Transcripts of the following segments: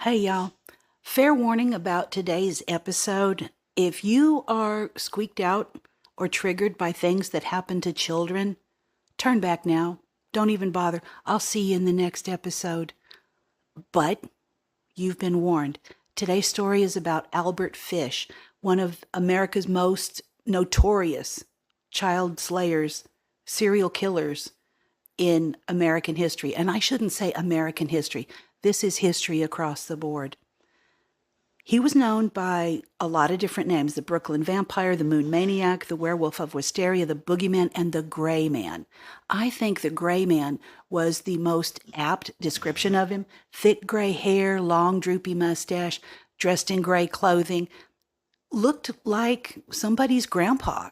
Hey, y'all. Fair warning about today's episode. If you are squeaked out or triggered by things that happen to children, turn back now. Don't even bother. I'll see you in the next episode. But you've been warned. Today's story is about Albert Fish, one of America's most notorious child slayers, serial killers in American history. And I shouldn't say American history. This is history across the board. He was known by a lot of different names: the Brooklyn Vampire, the Moon Maniac, the Werewolf of Wisteria, the Boogeyman, and the Gray Man. I think the Gray Man was the most apt description of him. Thick gray hair, long droopy mustache, dressed in gray clothing, looked like somebody's grandpa.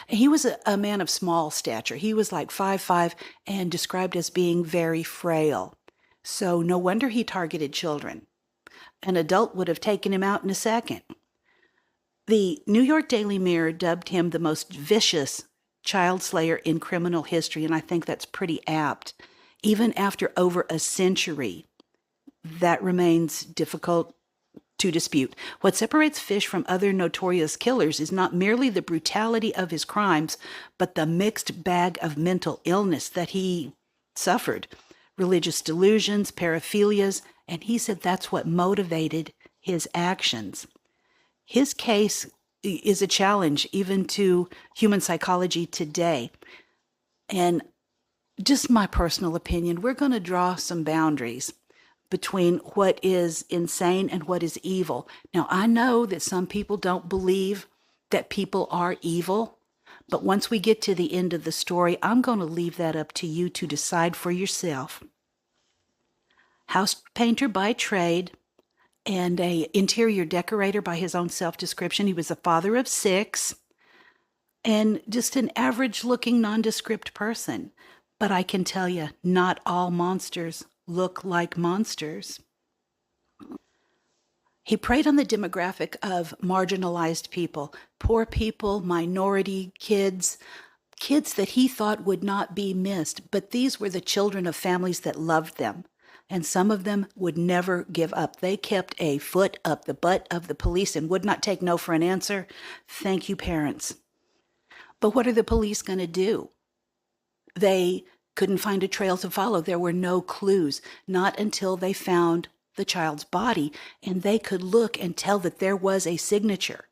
He was a man of small stature. He was like 5'5" and described as being very frail. So no wonder he targeted children. An adult would have taken him out in a second. The New York Daily Mirror dubbed him the most vicious child slayer in criminal history, and I think that's pretty apt. Even after over a century, that remains difficult to dispute. What separates Fish from other notorious killers is not merely the brutality of his crimes, but the mixed bag of mental illness that he suffered. Religious delusions, paraphilias, and he said that's what motivated his actions. His case is a challenge even to human psychology today. And just my personal opinion, we're going to draw some boundaries between what is insane and what is evil. Now, I know that some people don't believe that people are evil, but once we get to the end of the story, I'm going to leave that up to you to decide for yourself. House painter by trade and an interior decorator by his own self-description. He was a father of 6 and just an average-looking, nondescript person. But I can tell you, not all monsters look like monsters. He preyed on the demographic of marginalized people, poor people, minority kids that he thought would not be missed. But these were the children of families that loved them. And some of them would never give up. They kept a foot up the butt of the police and would not take no for an answer. Thank you, parents. But what are the police going to do? They couldn't find a trail to follow. There were no clues, not until they found the child's body, and they could look and tell that there was a signature,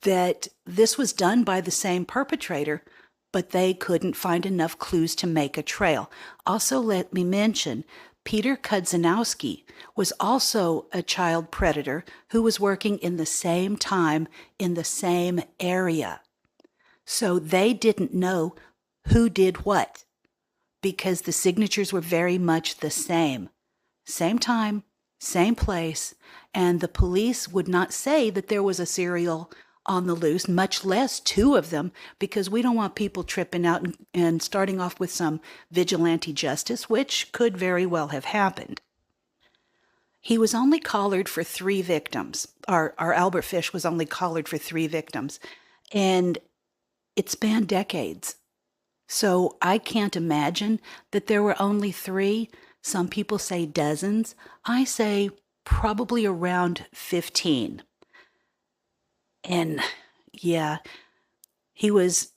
that this was done by the same perpetrator, but they couldn't find enough clues to make a trail. Also, let me mention, Peter Kudzanowski was also a child predator who was working in the same time in the same area. So they didn't know who did what because the signatures were very much the same. Same time, same place, and the police would not say that there was a serial on the loose, much less 2 of them, because we don't want people tripping out and starting off with some vigilante justice, which could very well have happened. He was only collared for 3 victims. Our Albert Fish was only collared for 3 victims, and it spanned decades. So I can't imagine that there were only 3. Some people say dozens. I say probably around 15. And yeah, he was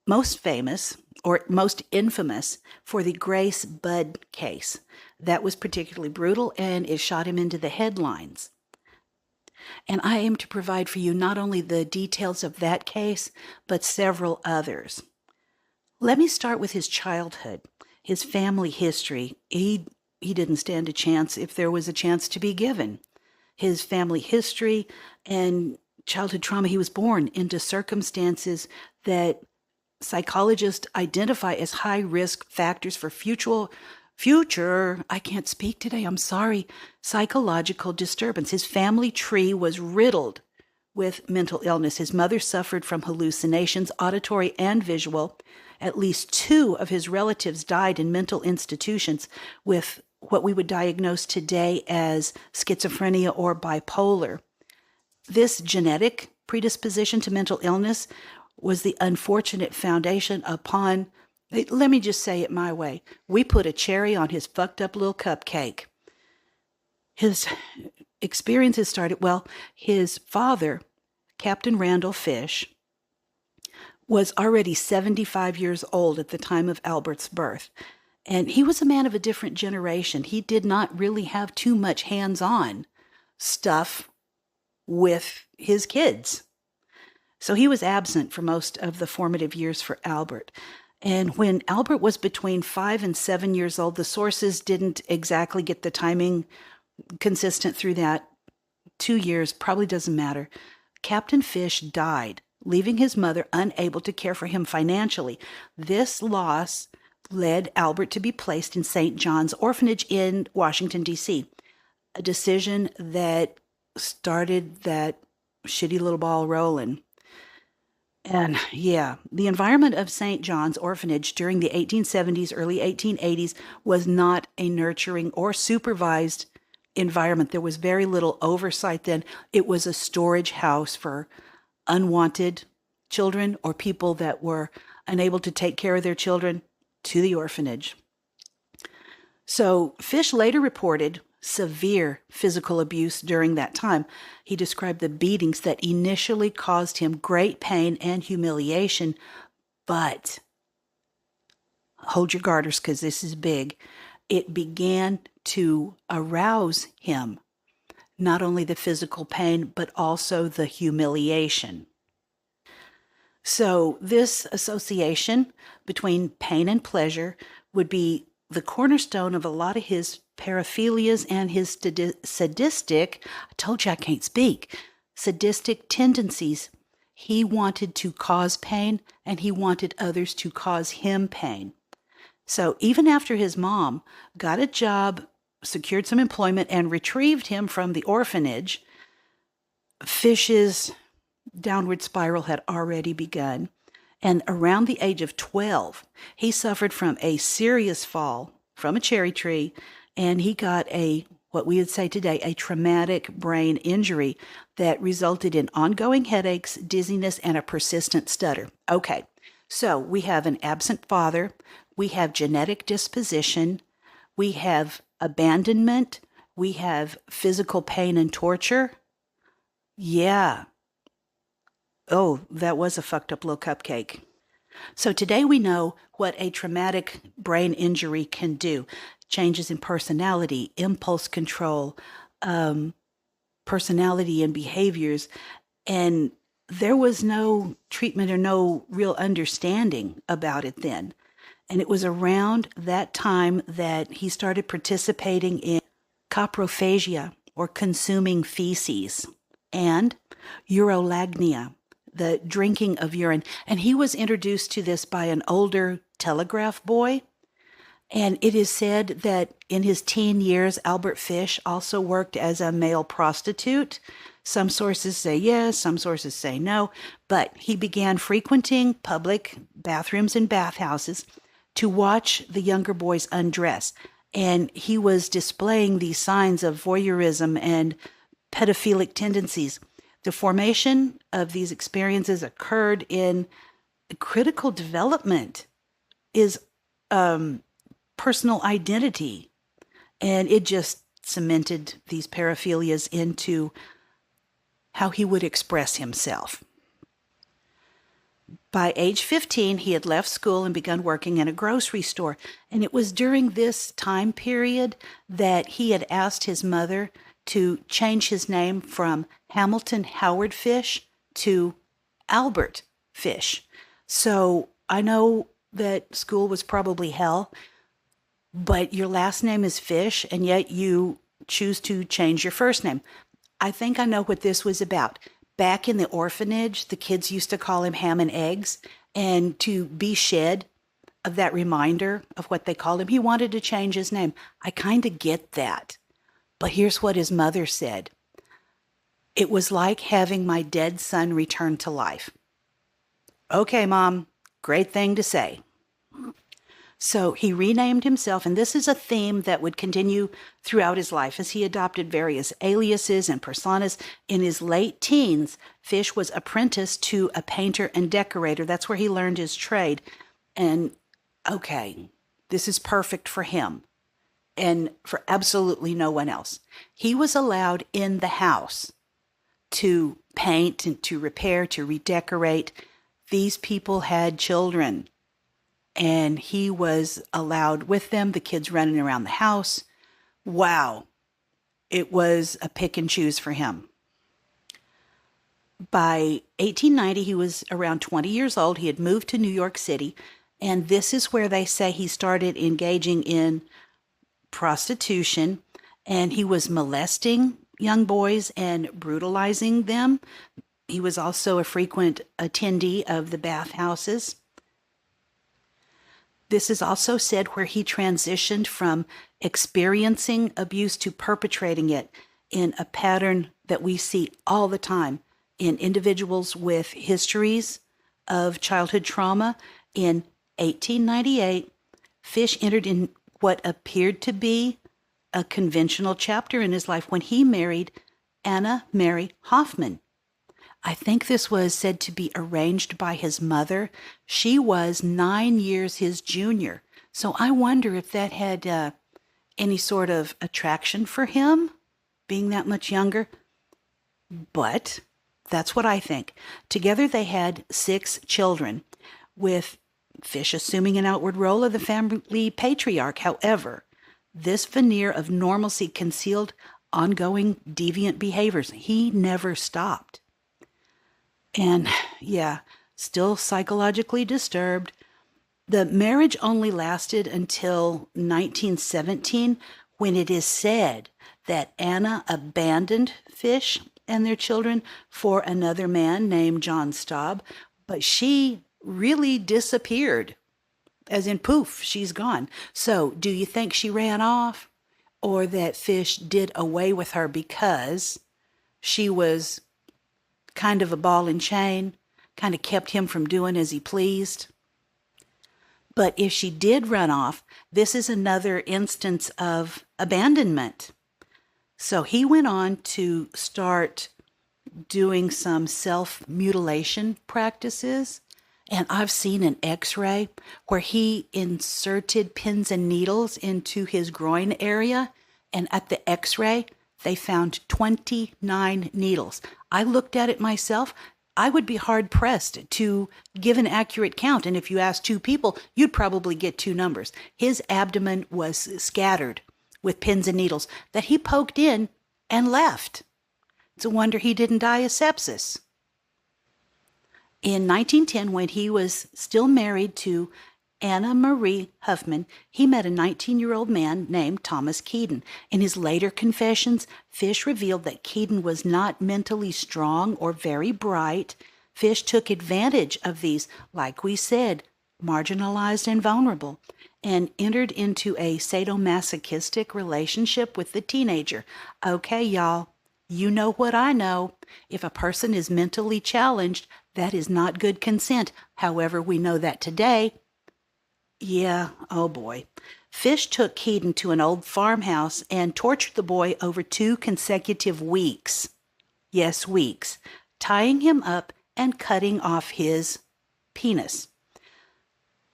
most famous or most infamous for the Grace Budd case. That was particularly brutal, and it shot him into the headlines. And I aim to provide for you not only the details of that case, but several others. Let me start with his childhood, his family history. He didn't stand a chance if there was a chance to be given. His family history and childhood trauma. He was born into circumstances that psychologists identify as high risk factors for I can't speak today, I'm sorry, psychological disturbance. His family tree was riddled with mental illness. His mother suffered from hallucinations, auditory and visual. At least 2 of his relatives died in mental institutions with what we would diagnose today as schizophrenia or bipolar. This genetic predisposition to mental illness was the unfortunate foundation upon, let me just say it my way, we put a cherry on his fucked up little cupcake. His experiences started, well, his father, Captain Randall Fish, was already 75 years old at the time of Albert's birth. And he was a man of a different generation. He did not really have too much hands-on stuff with his kids. So he was absent for most of the formative years for Albert. And when Albert was between 5 and 7 years old, the sources didn't exactly get the timing consistent through that. 2 years, probably doesn't matter. Captain Fish died, leaving his mother unable to care for him financially. This loss led Albert to be placed in St. John's Orphanage in Washington, D.C., a decision that started that shitty little ball rolling. And yeah, the environment of St. John's Orphanage during the 1870s, early 1880s was not a nurturing or supervised environment. There was very little oversight then. It was a storage house for unwanted children or people that were unable to take care of their children to the orphanage. So Fish later reported severe physical abuse during that time. He described the beatings that initially caused him great pain and humiliation, but hold your garters because this is big. It began to arouse him, not only the physical pain, but also the humiliation. So this association between pain and pleasure would be the cornerstone of a lot of his paraphilias and his sadistic, I told you I can't speak, sadistic tendencies. He wanted to cause pain and he wanted others to cause him pain. So even after his mom got a job, secured some employment, and retrieved him from the orphanage, Fish's downward spiral had already begun. And around the age of 12, he suffered from a serious fall from a cherry tree, and he got what we would say today, a traumatic brain injury that resulted in ongoing headaches, dizziness, and a persistent stutter. Okay, so we have an absent father, we have genetic disposition, we have abandonment, we have physical pain and torture. Yeah. Oh, that was a fucked up little cupcake. So today we know what a traumatic brain injury can do. Changes in personality, impulse control, personality and behaviors. And there was no treatment or no real understanding about it then. And it was around that time that he started participating in coprophagia, or consuming feces, and urolagnia, the drinking of urine. And he was introduced to this by an older telegraph boy. And it is said that in his teen years, Albert Fish also worked as a male prostitute. Some sources say yes, some sources say no. But he began frequenting public bathrooms and bathhouses to watch the younger boys undress. And he was displaying these signs of voyeurism and pedophilic tendencies. The formation of these experiences occurred in critical development is personal identity. And it just cemented these paraphilias into how he would express himself. By age 15, he had left school and begun working in a grocery store. And it was during this time period that he had asked his mother to change his name from Hamilton Howard Fish to Albert Fish. So I know that school was probably hell, but your last name is Fish, and yet you choose to change your first name. I think I know what this was about. Back in the orphanage, the kids used to call him Ham and Eggs, and to be shed of that reminder of what they called him, he wanted to change his name. I kind of get that. But here's what his mother said. It was like having my dead son return to life. Okay, Mom, great thing to say. So he renamed himself, and this is a theme that would continue throughout his life as he adopted various aliases and personas. In his late teens, Fish was apprenticed to a painter and decorator. That's where he learned his trade. And okay, this is perfect for him. and for absolutely no one else. He was allowed in the house to paint and to repair, to redecorate. These people had children, and he was allowed with them, the kids running around the house. Wow. It was a pick and choose for him. By 1890, he was around 20 years old. He had moved to New York City, and this is where they say he started engaging in prostitution, and he was molesting young boys and brutalizing them. He was also a frequent attendee of the bathhouses. This is also said where he transitioned from experiencing abuse to perpetrating it in a pattern that we see all the time in individuals with histories of childhood trauma. In 1898, Fish entered in what appeared to be a conventional chapter in his life when he married Anna Mary Hoffman. I think this was said to be arranged by his mother. She was 9 years his junior. So I wonder if that had any sort of attraction for him, being that much younger. But that's what I think. Together they had 6 children, with Fish assuming an outward role of the family patriarch. However, this veneer of normalcy concealed ongoing deviant behaviors. He never stopped. And yeah, still psychologically disturbed. The marriage only lasted until 1917, when it is said that Anna abandoned Fish and their children for another man named John Staub, but she really disappeared, as in poof, she's gone. So do you think she ran off, or that Fish did away with her because she was kind of a ball and chain, kind of kept him from doing as he pleased? But if she did run off, this is another instance of abandonment. So he went on to start doing some self-mutilation practices. And I've seen an x-ray where he inserted pins and needles into his groin area. And at the x-ray, they found 29 needles. I looked at it myself. I would be hard-pressed to give an accurate count. And if you asked 2 people, you'd probably get 2 numbers. His abdomen was scattered with pins and needles that he poked in and left. It's a wonder he didn't die of sepsis. In 1910, when he was still married to Anna Marie Huffman, he met a 19-year-old man named Thomas Keaton. In his later confessions, Fish revealed that Keaton was not mentally strong or very bright. Fish took advantage of these, like we said, marginalized and vulnerable, and entered into a sadomasochistic relationship with the teenager. Okay, y'all, you know what I know. If a person is mentally challenged, that is not good consent. However, we know that today. Yeah, oh boy. Fish took Keaton to an old farmhouse and tortured the boy over 2 consecutive weeks. Yes, weeks. Tying him up and cutting off his penis.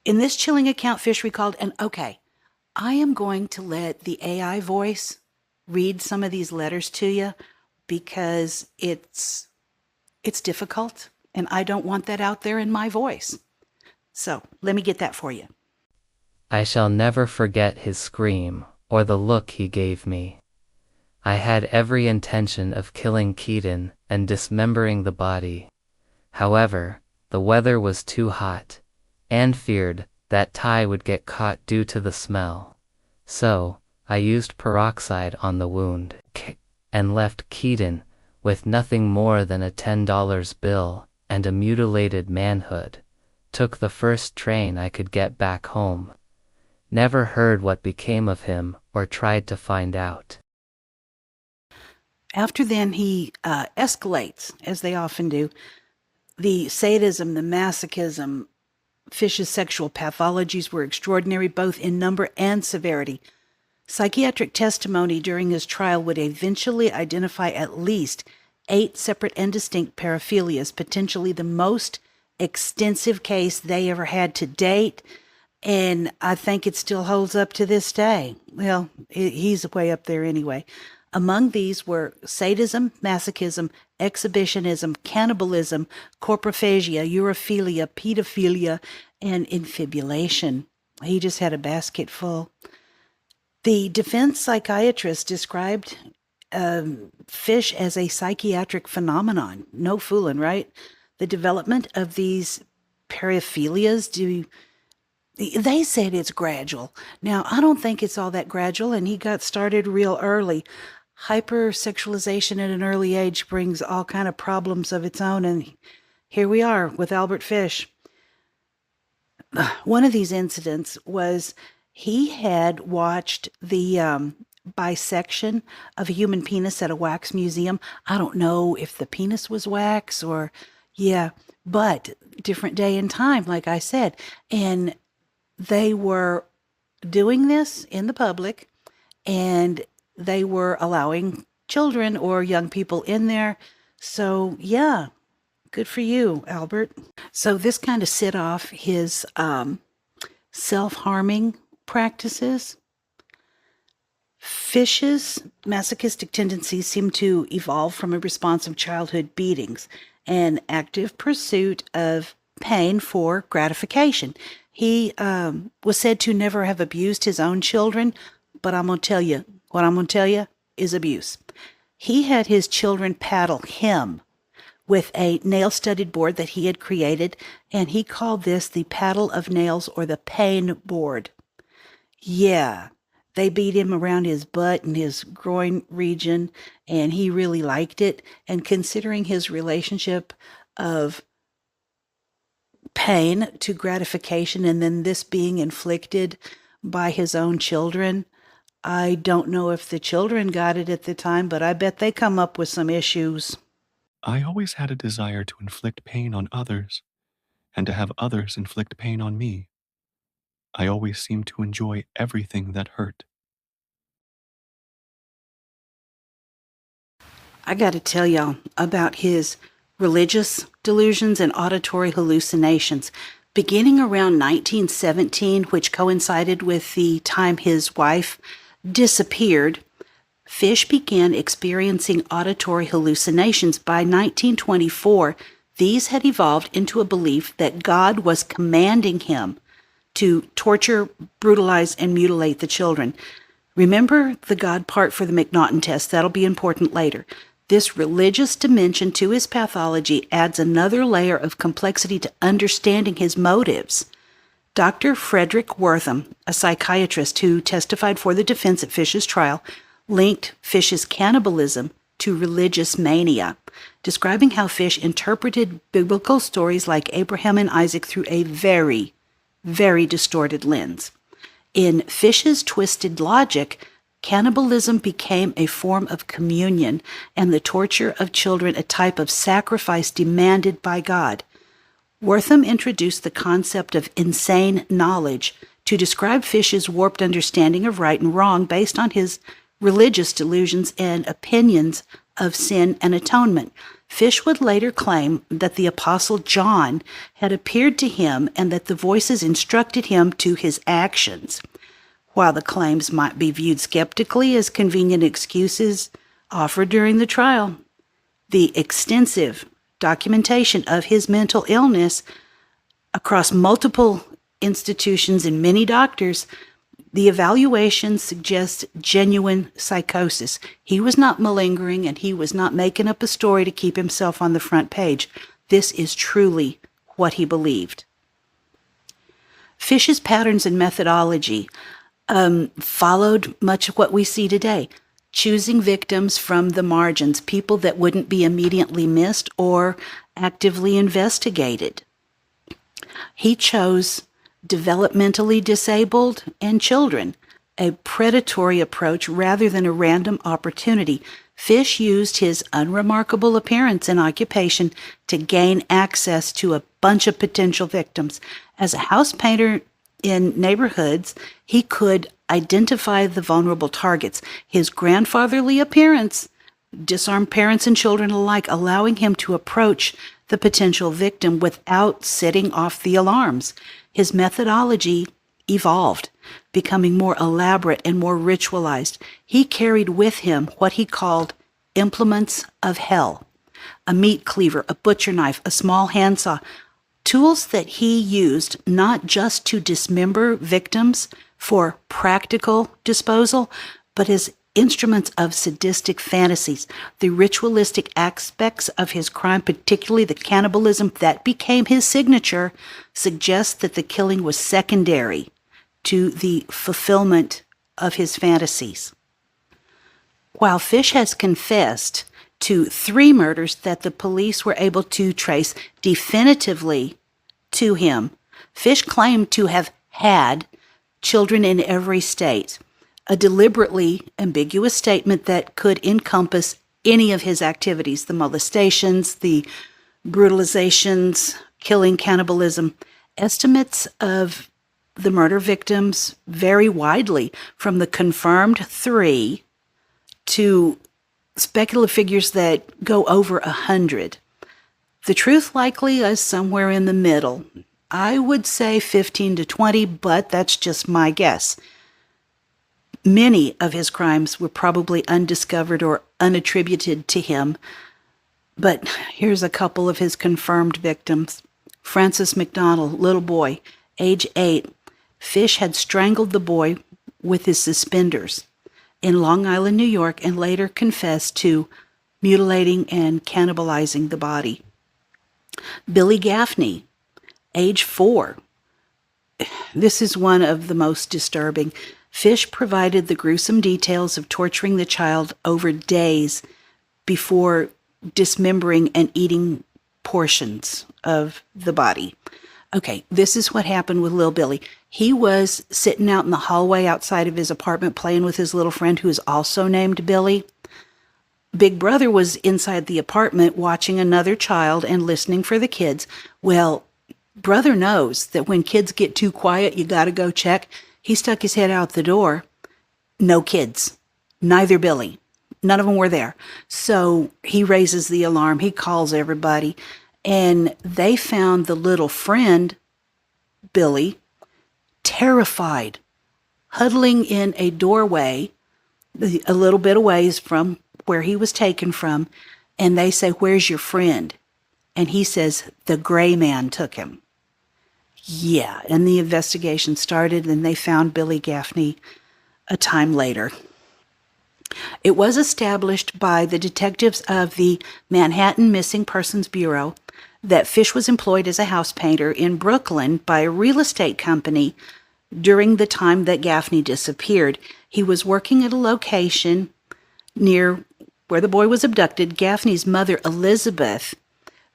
In this chilling account, Fish recalled, and okay, I am going to let the AI voice read some of these letters to you because it's difficult, and I don't want that out there in my voice. So let me get that for you. I shall never forget his scream or the look he gave me. I had every intention of killing Keaton and dismembering the body. However, the weather was too hot, and feared that Ty would get caught due to the smell. So, I used peroxide on the wound, and left Keaton with nothing more than a $10 bill and a mutilated manhood. Took the first train I could get back home. Never heard what became of him or tried to find out. After then, he escalates, as they often do. The sadism, the masochism, Fish's sexual pathologies were extraordinary, both in number and severity. Psychiatric testimony during his trial would eventually identify at least 8 separate and distinct paraphilias, potentially the most extensive case they ever had to date. And I think it still holds up to this day. Well, he's way up there anyway. Among these were sadism, masochism, exhibitionism, cannibalism, coprophagia, urophilia, pedophilia, and infibulation. He just had a basket full. The defense psychiatrist described fish as a psychiatric phenomenon. No fooling, right? The development of these paraphilias they said it's gradual. Now, I don't think it's all that gradual, and he got started real early. Hypersexualization at an early age brings all kind of problems of its own, and here we are with Albert Fish. One of these incidents was he had watched the bisection of a human penis at a wax museum. I don't know if the penis was wax or, yeah, but different day and time, like I said. And they were doing this in the public, and they were allowing children or young people in there. So, yeah, good for you, Albert. So this kind of set off his self-harming practices. Fish's masochistic tendencies seem to evolve from a response of childhood beatings and active pursuit of pain for gratification. He was said to never have abused his own children, but I'm going to tell you, what I'm going to tell you is abuse. He had his children paddle him with a nail-studded board that he had created, and he called this the paddle of nails or the pain board. Yeah, they beat him around his butt and his groin region, and he really liked it. And considering his relationship of pain to gratification and then this being inflicted by his own children, I don't know if the children got it at the time, but I bet they come up with some issues. I always had a desire to inflict pain on others and to have others inflict pain on me. I always seemed to enjoy everything that hurt. I got to tell y'all about his religious delusions and auditory hallucinations. Beginning around 1917, which coincided with the time his wife disappeared, Fish began experiencing auditory hallucinations. By 1924, these had evolved into a belief that God was commanding him to torture, brutalize, and mutilate the children. Remember the God part for the McNaughton test. That'll be important later. This religious dimension to his pathology adds another layer of complexity to understanding his motives. Dr. Frederick Wortham, a psychiatrist who testified for the defense at Fish's trial, linked Fish's cannibalism to religious mania, describing how Fish interpreted biblical stories like Abraham and Isaac through a very, very distorted lens. In Fish's twisted logic, cannibalism became a form of communion and the torture of children a type of sacrifice demanded by God. Wortham introduced the concept of insane knowledge to describe Fish's warped understanding of right and wrong based on his religious delusions and opinions of sin and atonement. Fish would later claim that the Apostle John had appeared to him and that the voices instructed him to his actions. While the claims might be viewed skeptically as convenient excuses offered during the trial, the extensive documentation of his mental illness across multiple institutions and many doctors, the evaluation suggests genuine psychosis. He was not malingering and he was not making up a story to keep himself on the front page. This is truly what he believed. Fish's patterns and methodology followed much of what we see today, choosing victims from the margins, people that wouldn't be immediately missed or actively investigated. He chose developmentally disabled and children, a predatory approach rather than a random opportunity. Fish used his unremarkable appearance and occupation to gain access to a bunch of potential victims. As a house painter in neighborhoods, he could identify the vulnerable targets. His grandfatherly appearance disarmed parents and children alike, allowing him to approach the potential victim without setting off the alarms. His methodology evolved, becoming more elaborate and more ritualized. He carried with him what he called implements of hell: a meat cleaver, a butcher knife, a small handsaw, tools that he used not just to dismember victims for practical disposal, but as instruments of sadistic fantasies. The ritualistic aspects of his crime, particularly the cannibalism that became his signature, suggest that the killing was secondary to the fulfillment of his fantasies. While Fish has confessed to 3 murders that the police were able to trace definitively to him, Fish claimed to have had children in every state, a deliberately ambiguous statement that could encompass any of his activities: the molestations, the brutalizations, killing, cannibalism. Estimates of the murder victims vary widely, from the confirmed 3 to speculative figures that go over 100. The truth likely is somewhere in the middle. I would say 15 to 20, but that's just my guess. Many of his crimes were probably undiscovered or unattributed to him, but here's a couple of his confirmed victims. Francis McDonald, little boy, age 8. Fish had strangled the boy with his suspenders in Long Island, New York, and later confessed to mutilating and cannibalizing the body. Billy Gaffney, age 4. This is one of the most disturbing. Fish provided the gruesome details of torturing the child over days before dismembering and eating portions of the body. Okay, this is what happened with Lil Billy. He was sitting out in the hallway outside of his apartment playing with his little friend who is also named Billy. Big Brother was inside the apartment watching another child and listening for the kids. Well, Brother knows that when kids get too quiet, you got to go check. He stuck his head out the door. No kids. Neither Billy. None of them were there. So he raises the alarm. He calls everybody. And they found the little friend, Billy, terrified, huddling in a doorway a little bit away from where he was taken from. And they say, "Where's your friend?" And he says, "The gray man took him." Yeah, and the investigation started, and they found Billy Gaffney a time later. It was established by the detectives of the Manhattan Missing Persons Bureau that Fish was employed as a house painter in Brooklyn by a real estate company during the time that Gaffney disappeared. He was working at a location near where the boy was abducted. Gaffney's mother, Elizabeth,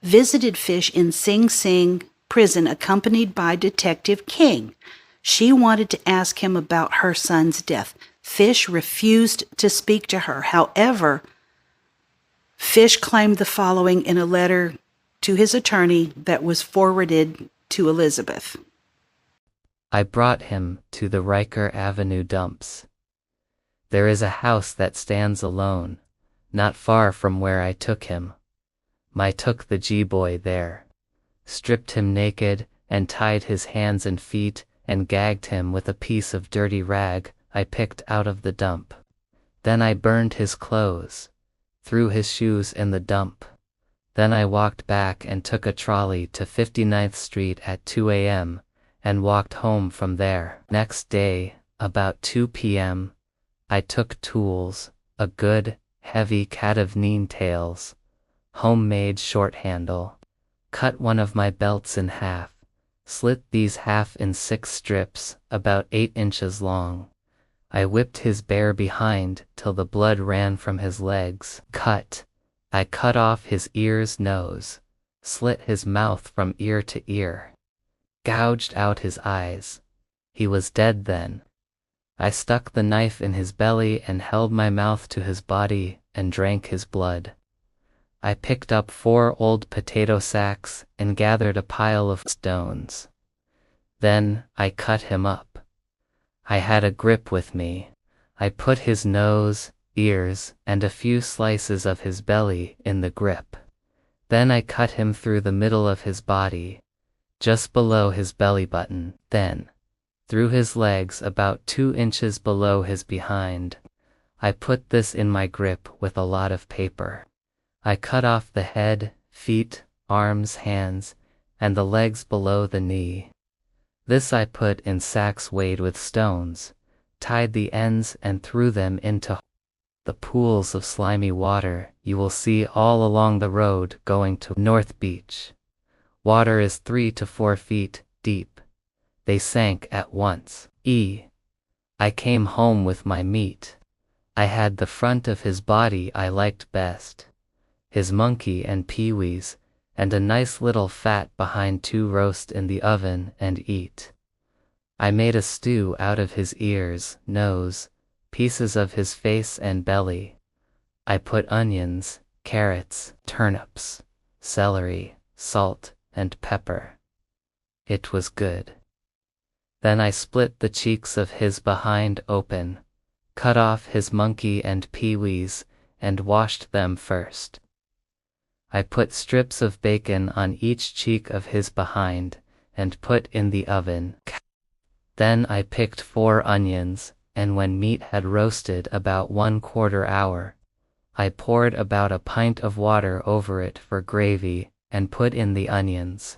visited Fish in Sing Sing prison, accompanied by Detective King. She wanted to ask him about her son's death. Fish refused to speak to her. However, Fish claimed the following in a letter to his attorney that was forwarded to Elizabeth. I brought him to the Riker Avenue dumps. There is a house that stands alone, not far from where I took him. I took the G-boy there, stripped him naked, and tied his hands and feet, and gagged him with a piece of dirty rag I picked out of the dump. Then I burned his clothes, threw his shoes in the dump. Then I walked back and took a trolley to 59th Street at 2 a.m., and walked home from there. Next day, about 2 p.m., I took tools, a good, heavy cat of nine tails, homemade short handle, cut one of my belts in half, slit these half in 6 strips, about 8 inches long. I whipped his bare behind till the blood ran from his legs. I cut off his ears, nose, slit his mouth from ear to ear, gouged out his eyes. He was dead then. I stuck the knife in his belly and held my mouth to his body and drank his blood. I picked up 4 old potato sacks and gathered a pile of stones. Then I cut him up. I had a grip with me. I put his nose, ears, and a few slices of his belly in the grip. Then I cut him through the middle of his body, just below his belly button. Then through his legs about 2 inches below his behind. I put this in my grip with a lot of paper. I cut off the head, feet, arms, hands, and the legs below the knee. This I put in sacks weighed with stones, tied the ends and threw them into the pools of slimy water you will see all along the road going to North Beach. Water is 3 to 4 feet deep. They sank at once. I came home with my meat. I had the front of his body I liked best, his monkey and peewees, and a nice little fat behind to roast in the oven and eat. I made a stew out of his ears, nose, pieces of his face and belly. I put onions, carrots, turnips, celery, salt, and pepper. It was good. Then I split the cheeks of his behind open, cut off his monkey and peewees, and washed them first. I put strips of bacon on each cheek of his behind, and put in the oven. Then I picked 4 onions, and when meat had roasted about 1/4 hour, I poured about a pint of water over it for gravy, and put in the onions.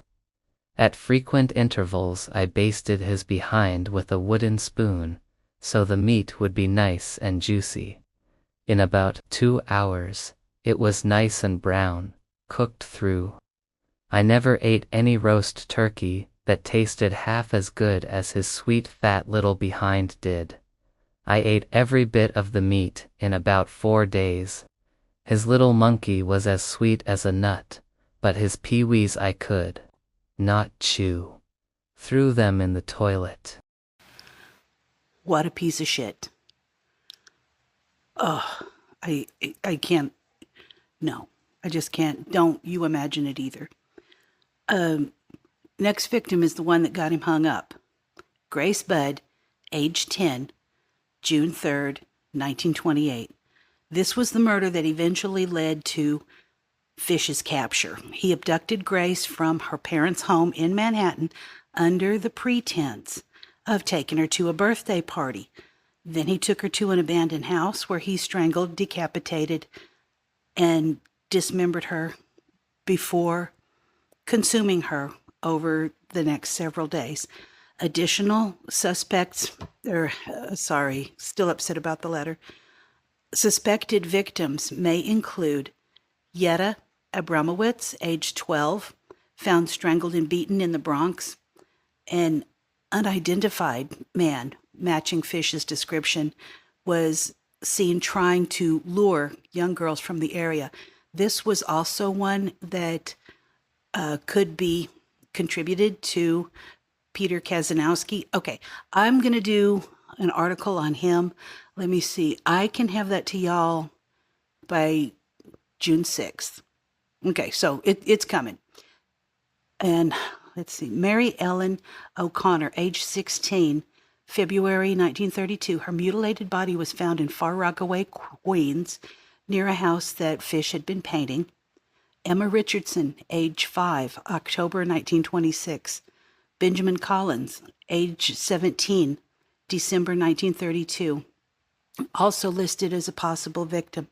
At frequent intervals I basted his behind with a wooden spoon, so the meat would be nice and juicy. In about 2 hours, it was nice and brown, cooked through. I never ate any roast turkey that tasted half as good as his sweet fat little behind did. I ate every bit of the meat in about 4 days. His little monkey was as sweet as a nut, but his peewees I could not chew. Threw them in the toilet. What a piece of shit. Oh, I can't. No, I just can't. Don't you imagine it either. Next victim is the one that got him hung up. Grace Budd, age 10, June 3rd, 1928. This was the murder that eventually led to Fish's capture. He abducted Grace from her parents' home in Manhattan under the pretense of taking her to a birthday party. Then he took her to an abandoned house where he strangled, decapitated, and dismembered her before consuming her over the next several days. Additional suspects, still upset about the letter. Suspected victims may include Yetta Abramowitz, age 12, found strangled and beaten in the Bronx. An unidentified man matching Fish's description was seen trying to lure young girls from the area. This was also one that could be contributed to Peter Kazanowski. Okay, I'm going to do an article on him. Let me see. I can have that to y'all by June 6th. Okay, so it's coming. And let's see. Mary Ellen O'Connor, age 16, February 1932. Her mutilated body was found in Far Rockaway, Queens, near a house that Fish had been painting. Emma Richardson, age 5, October 1926. Benjamin Collins, age 17, December 1932. Also listed as a possible victim.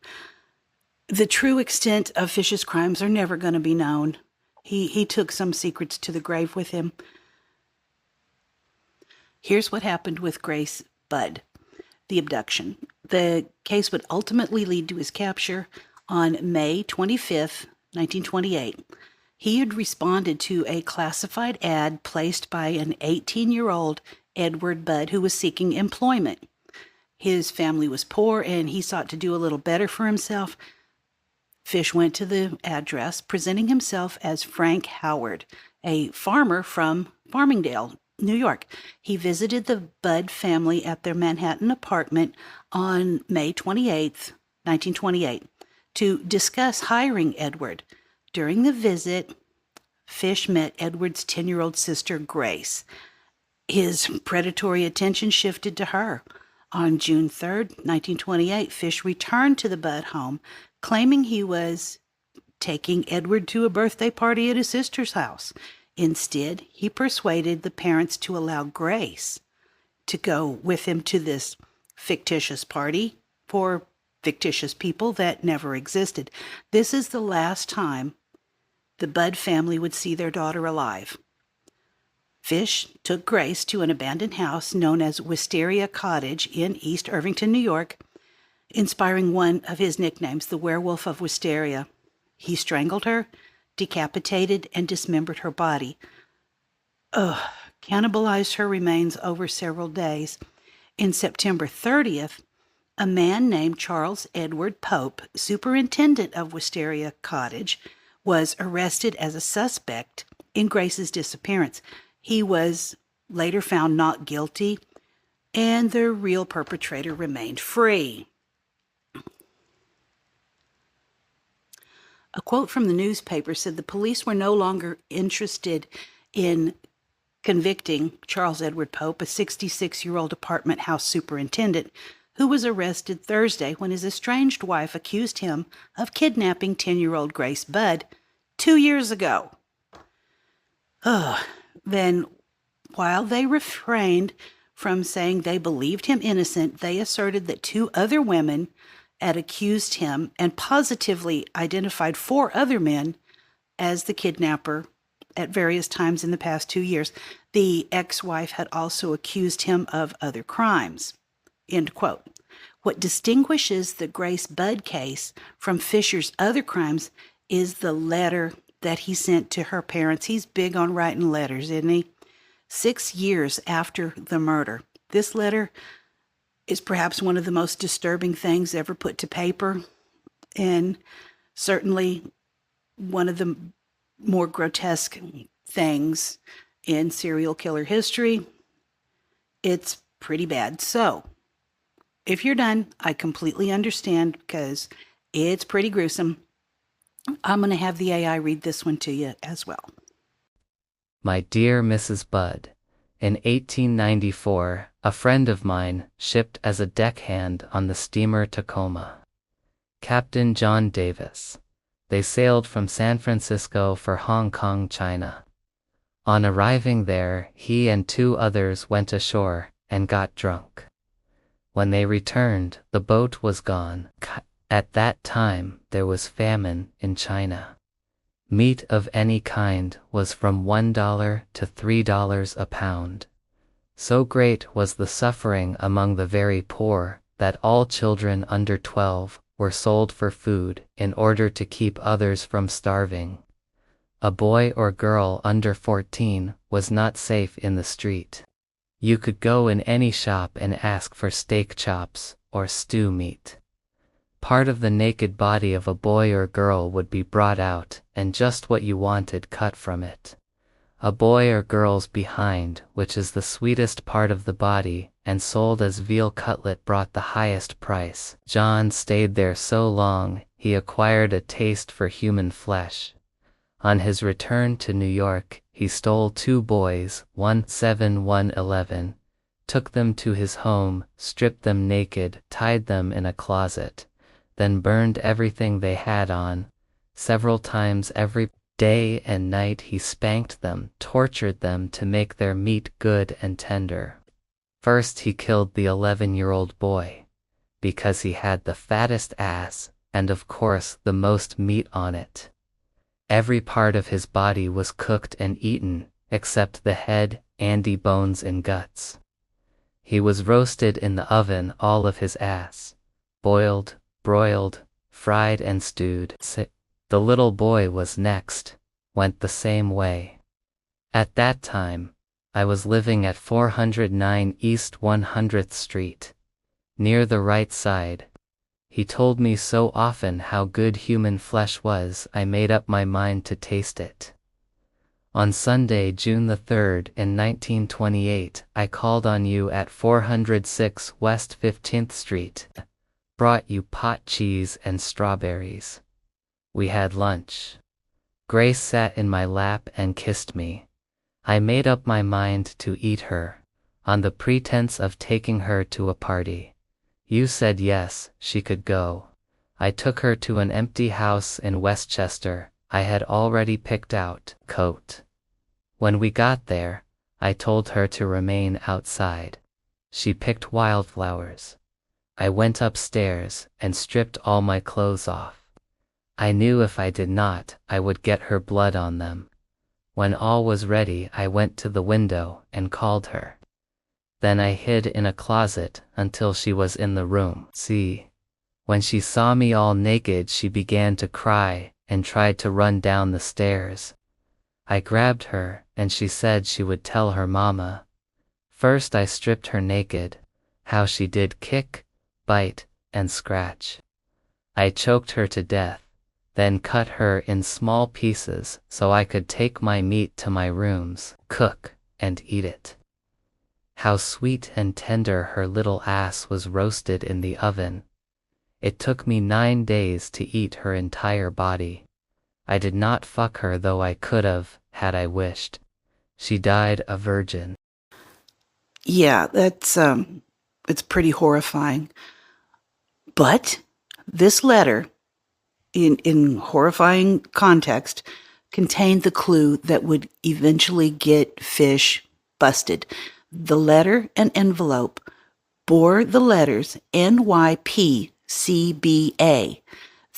The true extent of Fish's crimes are never going to be known. He took some secrets to the grave with him. Here's what happened with Grace Budd, the abduction. The case would ultimately lead to his capture on May 25th, 1928. He had responded to a classified ad placed by an 18-year-old Edward Budd who was seeking employment. His family was poor and he sought to do a little better for himself. Fish went to the address, presenting himself as Frank Howard, a farmer from Farmingdale, New York. He visited the Budd family at their Manhattan apartment on May 28th, 1928, to discuss hiring Edward. During the visit, Fish met Edward's 10-year-old sister, Grace. His predatory attention shifted to her. On June 3rd, 1928, Fish returned to the Budd home, claiming he was taking Edward to a birthday party at his sister's house. Instead, he persuaded the parents to allow Grace to go with him to this fictitious party for fictitious people that never existed. This is the last time the Budd family would see their daughter alive. Fish took Grace to an abandoned house known as Wisteria Cottage in East Irvington, New York, inspiring one of his nicknames, the Werewolf of Wisteria. He strangled her, decapitated, and dismembered her body. Cannibalized her remains over several days. In September 30th, a man named Charles Edward Pope, superintendent of Wisteria Cottage, was arrested as a suspect in Grace's disappearance. He was later found not guilty, and the real perpetrator remained free. A quote from the newspaper said the police were no longer interested in convicting Charles Edward Pope, a 66-year-old apartment house superintendent, who was arrested Thursday when his estranged wife accused him of kidnapping 10-year-old Grace Budd 2 years ago. Then, while they refrained from saying they believed him innocent, they asserted that 2 other women had accused him and positively identified 4 other men as the kidnapper at various times in the past 2 years. The ex-wife had also accused him of other crimes. End quote. What distinguishes the Grace Budd case from Fisher's other crimes is the letter that he sent to her parents. He's big on writing letters, isn't he? 6 years after the murder. This letter is perhaps one of the most disturbing things ever put to paper, and certainly one of the more grotesque things in serial killer history. It's pretty bad. So, if you're done, I completely understand because it's pretty gruesome. I'm going to have the AI read this one to you as well. My dear Mrs. Budd, in 1894, a friend of mine shipped as a deckhand on the steamer Tacoma. Captain John Davis. They sailed from San Francisco for Hong Kong, China. On arriving there, he and 2 others went ashore and got drunk. When they returned, the boat was gone. At that time, there was famine in China. Meat of any kind was from $1 to $3 a pound. So great was the suffering among the very poor that all children under 12 were sold for food in order to keep others from starving. A boy or girl under 14 was not safe in the street. You could go in any shop and ask for steak chops or stew meat. Part of the naked body of a boy or girl would be brought out, and just what you wanted cut from it. A boy or girl's behind, which is the sweetest part of the body, and sold as veal cutlet, brought the highest price. John stayed there so long, he acquired a taste for human flesh. On his return to New York, he stole 2 boys, one 7, one 11, took them to his home, stripped them naked, tied them in a closet, then burned everything they had on. Several times every day and night he spanked them, tortured them to make their meat good and tender. First he killed the 11-year-old boy, because he had the fattest ass, and of course the most meat on it. Every part of his body was cooked and eaten, except the head, andy bones and guts. He was roasted in the oven, all of his ass, boiled, broiled, fried and stewed. The little boy was next, went the same way. At that time, I was living at 409 East 100th Street, near the right side. He told me so often how good human flesh was, I made up my mind to taste it. On Sunday, June the 3rd, in 1928, I called on you at 406 West 15th Street. Brought you pot cheese and strawberries. We had lunch. Grace sat in my lap and kissed me. I made up my mind to eat her, on the pretense of taking her to a party. You said yes, she could go. I took her to an empty house in Westchester I had already picked out. When we got there, I told her to remain outside. She picked wildflowers. I went upstairs and stripped all my clothes off. I knew if I did not, I would get her blood on them. When all was ready, I went to the window and called her. Then I hid in a closet until she was in the room. See, when she saw me all naked, she began to cry and tried to run down the stairs. I grabbed her and she said she would tell her mama. First I stripped her naked. How she did kick, bite, and scratch. I choked her to death, then cut her in small pieces so I could take my meat to my rooms, cook, and eat it. How sweet and tender her little ass was roasted in the oven. It took me 9 days to eat her entire body. I did not fuck her, though I could have, had I wished. She died a virgin. Yeah, it's pretty horrifying. But this letter, in horrifying context, contained the clue that would eventually get Fish busted. The letter and envelope bore the letters NYPCBA.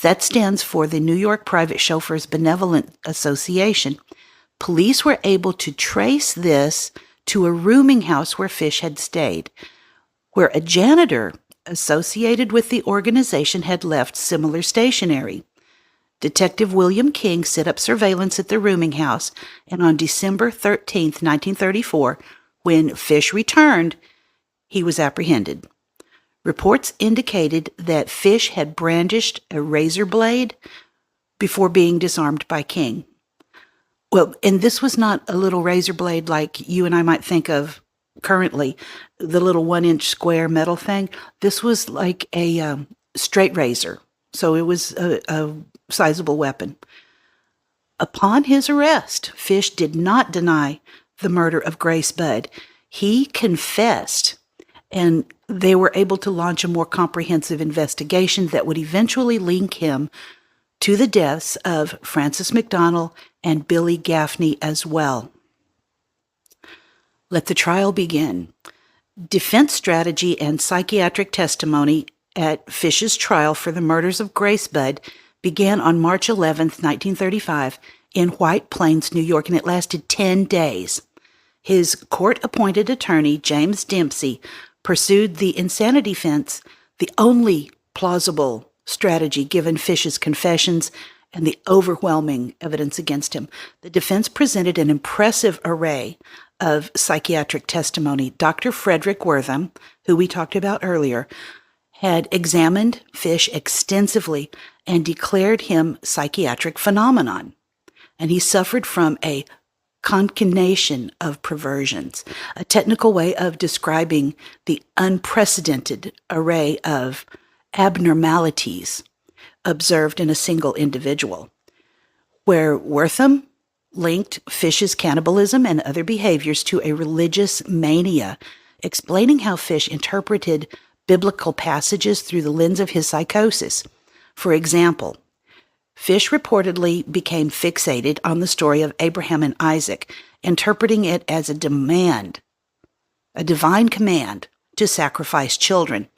That stands for the New York Private Chauffeurs Benevolent Association. Police were able to trace this to a rooming house where Fish had stayed, where a janitor associated with the organization had left similar stationery. Detective William King set up surveillance at the rooming house, and on December 13th, 1934, when Fish returned, he was apprehended. Reports indicated that Fish had brandished a razor blade before being disarmed by King. Well, and this was not a little razor blade like you and I might think of currently, the little 1-inch square metal thing. This was like a straight razor, so it was a sizable weapon. Upon his arrest, Fish did not deny the murder of Grace Budd. He confessed, and they were able to launch a more comprehensive investigation that would eventually link him to the deaths of Francis McDonnell and Billy Gaffney as well. Let the trial begin. Defense strategy and psychiatric testimony at Fish's trial for the murders of Grace Budd began on March 11, 1935, in White Plains, New York, and it lasted 10 days. His court-appointed attorney, James Dempsey, pursued the insanity defense, the only plausible strategy given Fish's confessions and the overwhelming evidence against him. The defense presented an impressive array of psychiatric testimony. Dr. Frederick Wortham, who we talked about earlier, had examined Fish extensively and declared him psychiatric phenomenon. And he suffered from a concatenation of perversions, a technical way of describing the unprecedented array of abnormalities observed in a single individual, where Wortham linked Fish's cannibalism and other behaviors to a religious mania, explaining how Fish interpreted biblical passages through the lens of his psychosis. For example, Fish reportedly became fixated on the story of Abraham and Isaac, interpreting it as a demand, a divine command to sacrifice children.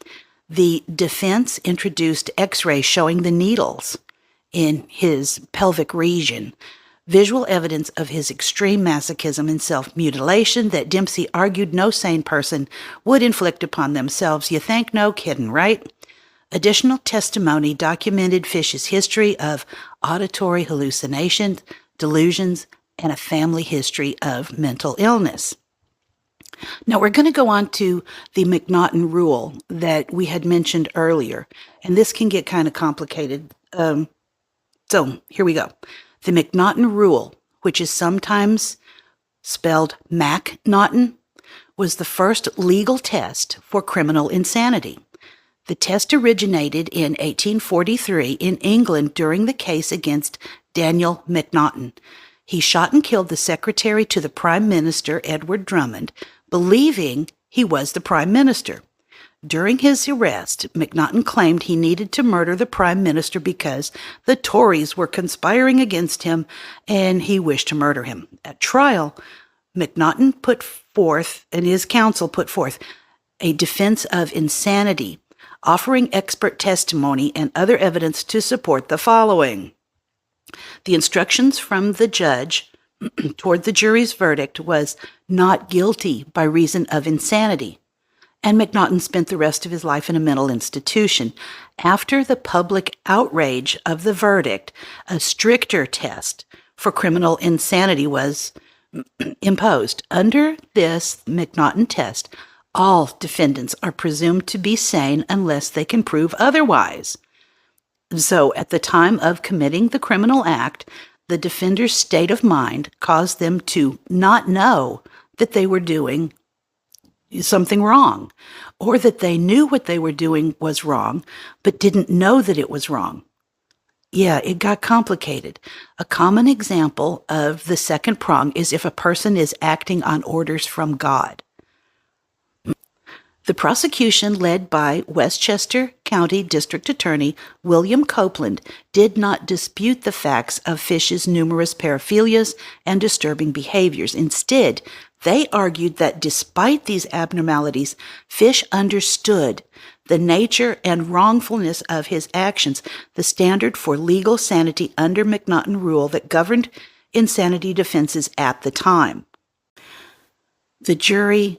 The defense introduced x-rays showing the needles in his pelvic region, visual evidence of his extreme masochism and self-mutilation that Dempsey argued no sane person would inflict upon themselves. You think? No kidding, right? Additional testimony documented Fish's history of auditory hallucinations, delusions, and a family history of mental illness. Now, we're going to go on to the McNaughton rule that we had mentioned earlier, and this can get kind of complicated. So here we go. The McNaughton rule, which is sometimes spelled Mac-Naughton, was the first legal test for criminal insanity. The test originated in 1843 in England during the case against Daniel McNaughton. He shot and killed the secretary to the Prime Minister, Edward Drummond, believing he was the Prime Minister. During his arrest, McNaughton claimed he needed to murder the Prime Minister because the Tories were conspiring against him and he wished to murder him. At trial, McNaughton put forth, and his counsel put forth, a defense of insanity, offering expert testimony and other evidence to support the following. The instructions from the judge toward the jury's verdict was not guilty by reason of insanity, and McNaughton spent the rest of his life in a mental institution. After the public outrage of the verdict, a stricter test for criminal insanity was imposed. Under this McNaughton test, all defendants are presumed to be sane unless they can prove otherwise. So, at the time of committing the criminal act, the defender's state of mind caused them to not know that they were doing something wrong, or that they knew what they were doing was wrong, but didn't know that it was wrong. Yeah, it got complicated. A common example of the second prong is if a person is acting on orders from God. The prosecution, led by Westchester County District Attorney William Copeland, did not dispute the facts of Fish's numerous paraphilias and disturbing behaviors. Instead, they argued that despite these abnormalities, Fish understood the nature and wrongfulness of his actions, the standard for legal sanity under McNaughton rule that governed insanity defenses at the time. The jury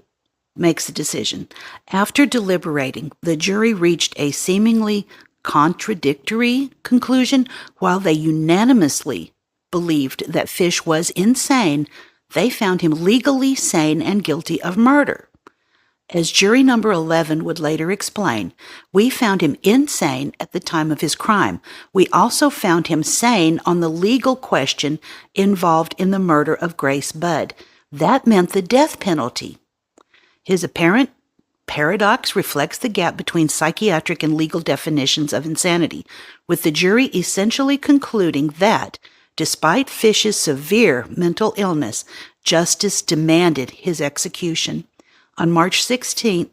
makes a decision. After deliberating, the jury reached a seemingly contradictory conclusion. While they unanimously believed that Fish was insane, they found him legally sane and guilty of murder. As jury number 11 would later explain, we found him insane at the time of his crime. We also found him sane on the legal question involved in the murder of Grace Budd. That meant the death penalty. His apparent paradox reflects the gap between psychiatric and legal definitions of insanity, with the jury essentially concluding that, despite Fish's severe mental illness, justice demanded his execution. On March 26,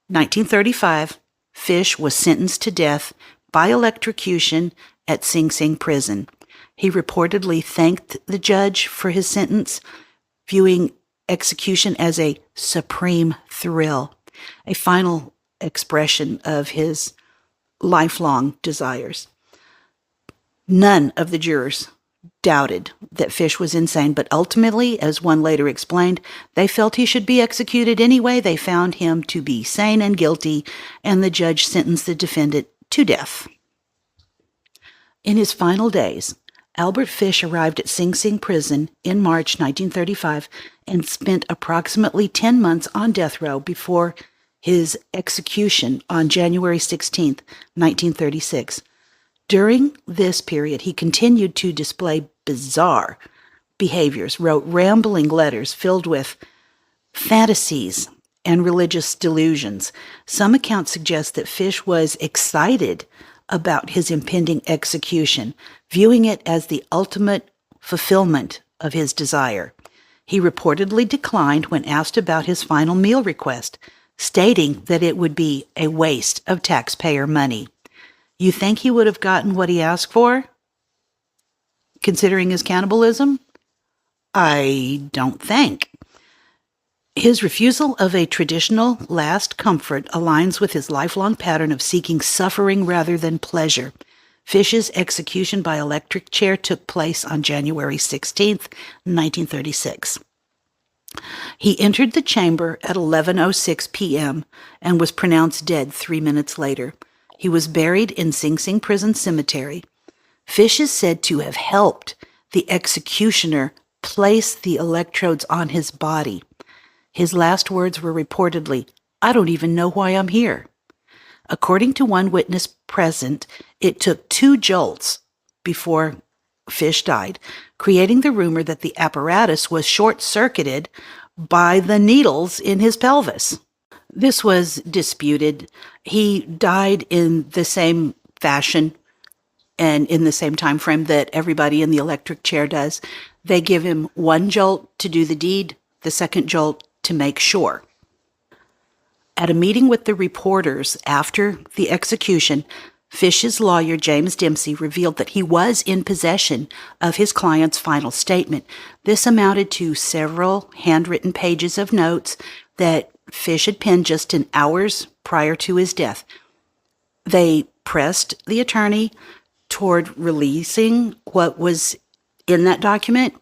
1935, Fish was sentenced to death by electrocution at Sing Sing prison. He reportedly thanked the judge for his sentence, viewing execution as a supreme thrill, a final expression of his lifelong desires. None of the jurors doubted that Fish was insane, but ultimately, as one later explained, they felt he should be executed anyway. They found him to be sane and guilty, and the judge sentenced the defendant to death. In his final days, Albert Fish arrived at Sing Sing prison in March 1935 and spent approximately 10 months on death row before his execution on January 16, 1936. During this period, he continued to display bizarre behaviors, wrote rambling letters filled with fantasies and religious delusions. Some accounts suggest that Fish was excited about his impending execution, viewing it as the ultimate fulfillment of his desire. He reportedly declined when asked about his final meal request, stating that it would be a waste of taxpayer money. You think he would have gotten what he asked for, considering his cannibalism? I don't think. His refusal of a traditional last comfort aligns with his lifelong pattern of seeking suffering rather than pleasure. Fish's execution by electric chair took place on January 16, 1936. He entered the chamber at 11:06 p.m. and was pronounced dead 3 minutes later. He was buried in Sing Sing Prison Cemetery. Fish is said to have helped the executioner place the electrodes on his body. His last words were reportedly, "I don't even know why I'm here." According to one witness present, it took 2 jolts before Fish died, creating the rumor that the apparatus was short-circuited by the needles in his pelvis. This was disputed. He died in the same fashion and in the same time frame that everybody in the electric chair does. They give him 1 jolt to do the deed, the second jolt to make sure. At a meeting with the reporters after the execution, Fish's lawyer, James Dempsey, revealed that he was in possession of his client's final statement. This amounted to several handwritten pages of notes that Fish had penned just in hours prior to his death. They pressed the attorney toward releasing what was in that document,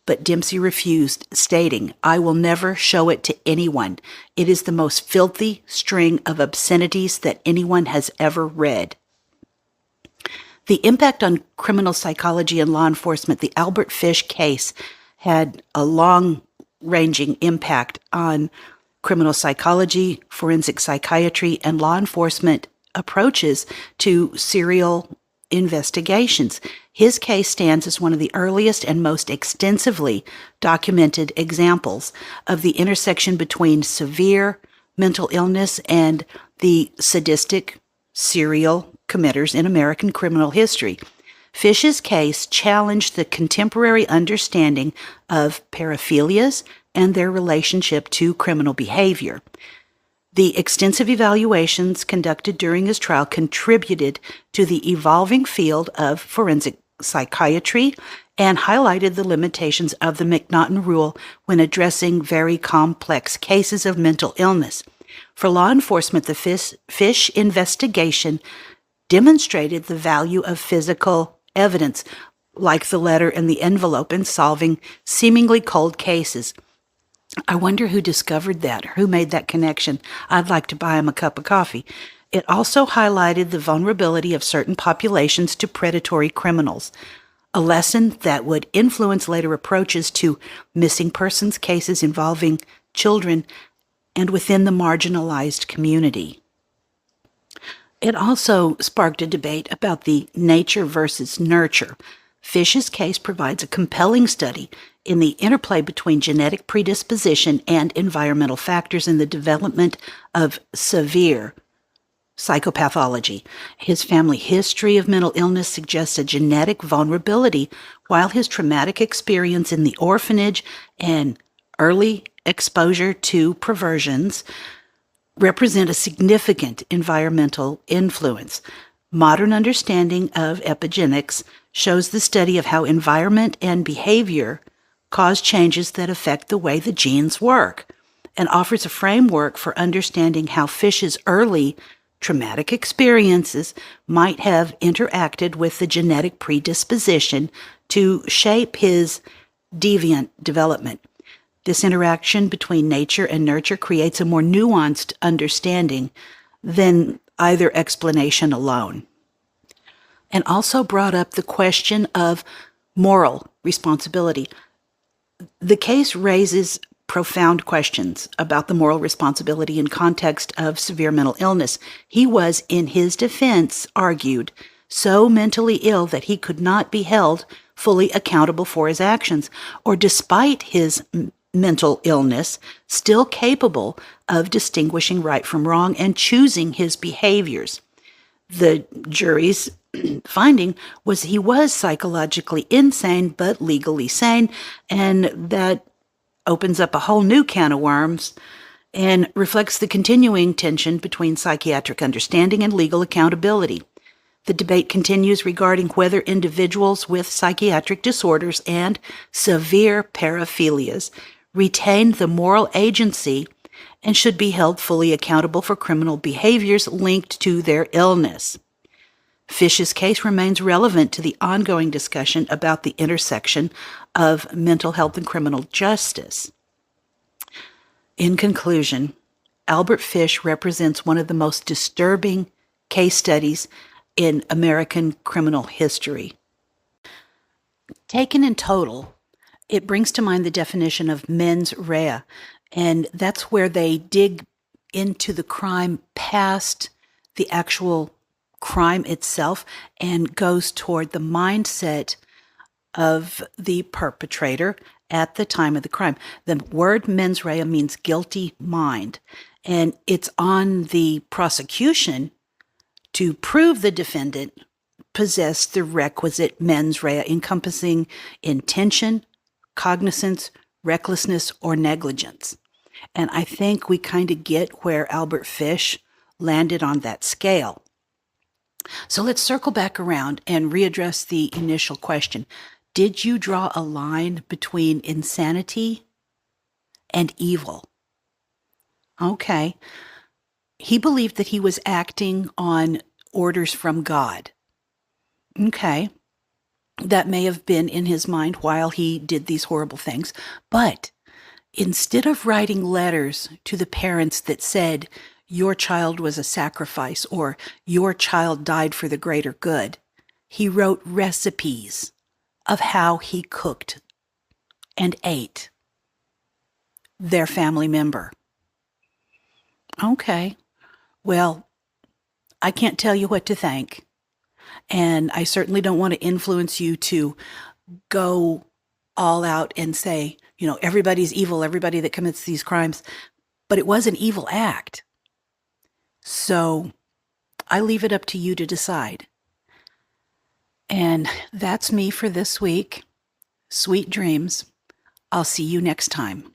but Dempsey refused, stating, "I will never show it to anyone. It is the most filthy string of obscenities that anyone has ever read." The impact on criminal psychology and law enforcement, the Albert Fish case had a long-ranging impact on criminal psychology, forensic psychiatry, and law enforcement approaches to serial investigations. His case stands as one of the earliest and most extensively documented examples of the intersection between severe mental illness and the sadistic serial committers in American criminal history. Fish's case challenged the contemporary understanding of paraphilias and their relationship to criminal behavior. The extensive evaluations conducted during his trial contributed to the evolving field of forensic psychiatry and highlighted the limitations of the McNaughton rule when addressing very complex cases of mental illness. For law enforcement, the Fish investigation demonstrated the value of physical evidence, like the letter and the envelope, in solving seemingly cold cases. I wonder who discovered that, or who made that connection. I'd like to buy him a cup of coffee. It also highlighted the vulnerability of certain populations to predatory criminals, a lesson that would influence later approaches to missing persons cases involving children and within the marginalized community. It also sparked a debate about the nature versus nurture. Fish's case provides a compelling study in the interplay between genetic predisposition and environmental factors in the development of severe psychopathology. His family history of mental illness suggests a genetic vulnerability, while his traumatic experience in the orphanage and early exposure to perversions represent a significant environmental influence. Modern understanding of epigenetics shows the study of how environment and behavior cause changes that affect the way the genes work, and offers a framework for understanding how Fish's early traumatic experiences might have interacted with the genetic predisposition to shape his deviant development. This interaction between nature and nurture creates a more nuanced understanding than either explanation alone, and also brought up the question of moral responsibility. The case raises profound questions about the moral responsibility in context of severe mental illness. He was, in his defense, argued, so mentally ill that he could not be held fully accountable for his actions, or despite his mental illness, still capable of distinguishing right from wrong and choosing his behaviors. The jury's finding was he was psychologically insane but legally sane, and that opens up a whole new can of worms and reflects the continuing tension between psychiatric understanding and legal accountability. The debate continues regarding whether individuals with psychiatric disorders and severe paraphilias retain the moral agency and should be held fully accountable for criminal behaviors linked to their illness. Fish's case remains relevant to the ongoing discussion about the intersection of mental health and criminal justice. In conclusion, Albert Fish represents one of the most disturbing case studies in American criminal history. Taken in total, it brings to mind the definition of mens rea, and that's where they dig into the crime past the actual crime itself and goes toward the mindset of the perpetrator at the time of the crime. The word mens rea means guilty mind, and it's on the prosecution to prove the defendant possessed the requisite mens rea, encompassing intention, cognizance, recklessness, or negligence. And I think we kind of get where Albert Fish landed on that scale. So let's circle back around and readdress the initial question. Did you draw a line between insanity and evil? Okay. He believed that he was acting on orders from God. Okay. That may have been in his mind while he did these horrible things. But instead of writing letters to the parents that said, your child was a sacrifice or your child died for the greater good, he wrote recipes of how he cooked and ate their family member. Okay. Well, I can't tell you what to think. And I certainly don't want to influence you to go all out and say, everybody's evil, everybody that commits these crimes. But it was an evil act. So I leave it up to you to decide. And that's me for this week. Sweet dreams. I'll see you next time.